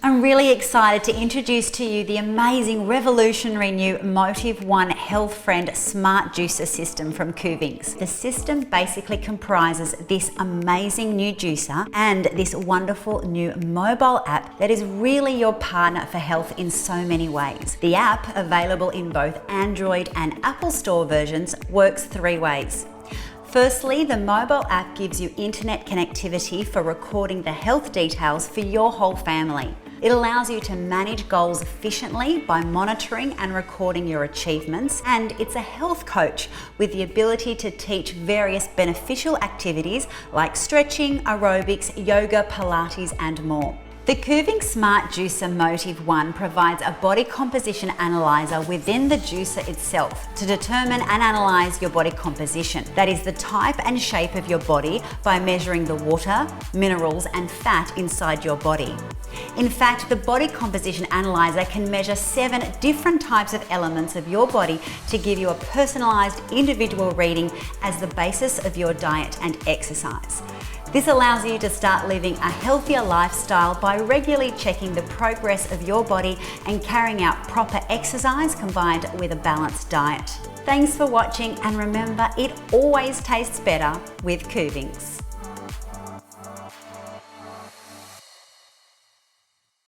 I'm really excited to introduce to you the amazing revolutionary new Motiv1 HealthFriend Smart Juicer System from Kuvings. The system basically comprises this amazing new juicer and this wonderful new mobile app that is really your partner for health in so many ways. The app, available in both Android and Apple Store versions, works three ways. Firstly, the mobile app gives you internet connectivity for recording the health details for your whole family. It allows you to manage goals efficiently by monitoring and recording your achievements, and it's a health coach with the ability to teach various beneficial activities like stretching, aerobics, yoga, Pilates, and more. The Kuvings Smart Juicer Motiv1 provides a body composition analyzer within the juicer itself to determine and analyze your body composition. That is the type and shape of your body by measuring the water, minerals, and fat inside your body. In fact, the body composition analyzer can measure 7 different types of elements of your body to give you a personalized individual reading as the basis of your diet and exercise. This allows you to start living a healthier lifestyle by regularly checking the progress of your body and carrying out proper exercise combined with a balanced diet. Thanks for watching, and remember, it always tastes better with Kuvings.